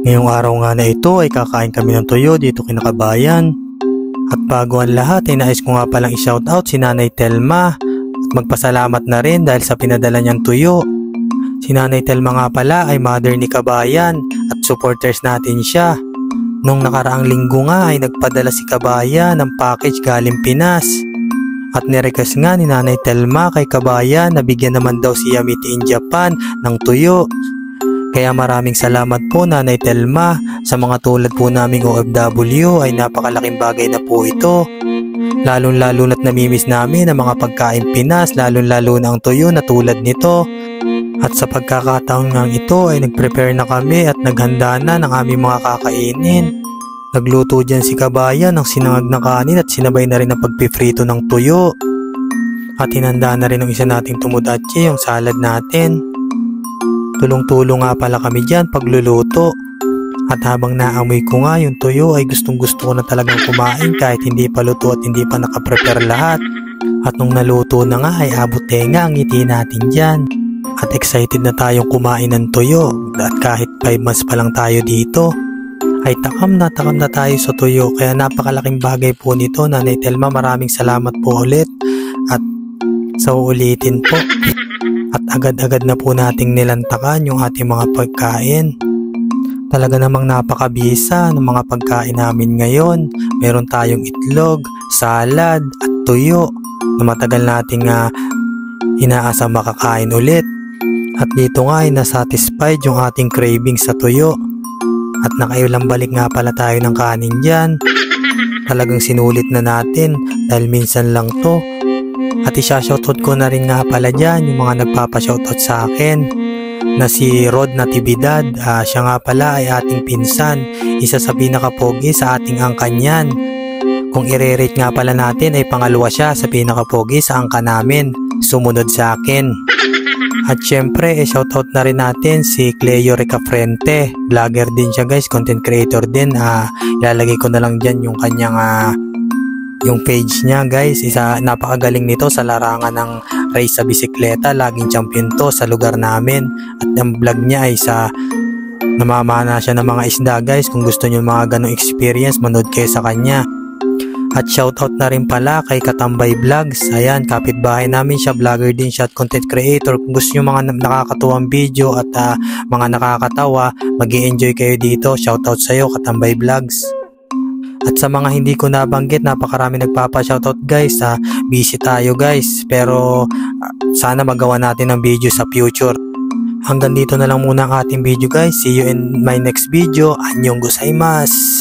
Ngayong araw nga na ito ay kakain kami ng tuyo dito kina Kabayan. At bago ang lahat ay nais ko nga palang i-shoutout si Nanay Telma at magpasalamat na rin dahil sa pinadala niyang tuyo. Si Nanay Telma nga pala ay mother ni Kabayan at supporters natin siya. Nung nakaraang linggo nga ay nagpadala si Kabayan ng package galing Pinas. At nirequest nga ni Nanay Telma kay Kabayan na bigyan naman daw si Yamiti in Japan ng tuyo. Kaya maraming salamat po Nanay Telma, sa mga tulad po naming OFW ay napakalaking bagay na po ito. Lalo na't namimiss namin ang mga pagkain Pinas, lalo na ang tuyo na tulad nito. At sa pagkakataon nga ito ay nagprepare na kami at naghanda na ng aming mga kakainin. Nagluto dyan si Kabayan ng sinangag na kanin at sinabay na rin ang pagpiprito ng tuyo. At hinanda na rin ang isa nating tumudatsi, yung salad natin. Tulong-tulong nga pala kami dyan pagluluto. At habang naamoy ko nga yung tuyo ay gustong-gusto ko na talagang kumain kahit hindi pa luto at hindi pa nakaprepare lahat. At nung naluto na nga ay abot tenga ang ngiti natin dyan. At excited na tayong kumain ng tuyo. At kahit 5 months pa lang tayo dito ay takam na tayo sa tuyo. Kaya napakalaking bagay po nito Nanay Telma, maraming salamat po ulit. At sa uulitin po. At agad-agad na po nating nilantakan yung ating mga pagkain. Talaga namang napakabisa ng mga pagkain namin ngayon. Meron tayong itlog, salad at tuyo na matagal nating inaasang makakain ulit. At dito nga ay nasatisfied yung ating craving sa tuyo. At nakailang balik nga pala tayo ng kanin dyan. Talagang sinulit na natin dahil minsan lang to. At isa-shoutout ko na rin nga pala dyan yung mga nagpapa-shoutout sa akin na si Rod Natividad. Siya nga pala ay ating pinsan, isa sa pinakapogi sa ating angkan yan. Kung i-rate nga pala natin ay pangalawa siya sa pinakapogi sa angka namin, sumunod sa akin. At syempre shoutout na rin natin si Cleo Ricafrente, vlogger din siya guys, content creator din. Ilalagay ko na lang dyan yung kanyang yung page niya guys. Napakagaling nito sa larangan ng race sa bisikleta, laging champion to sa lugar namin. At ang vlog niya ay namamana siya ng mga isda guys. Kung gusto niyo mga ganong experience, manood kayo sa kanya. At shoutout na rin pala kay Katambay Vlogs. Ayan, kapitbahay namin siya, vlogger din siya at content creator. Kung gusto niyo mga nakakatuwang video at mga nakakatawa, mag-i-enjoy kayo dito. Shoutout sa iyo Katambay Vlogs. At sa mga hindi ko nabanggit, napakarami nagpapa-shoutout guys. Busy tayo guys, pero sana magawa natin ng video sa future. Hanggang dito na lang muna ang ating video guys. See you in my next video. Annyeong gozaimasu.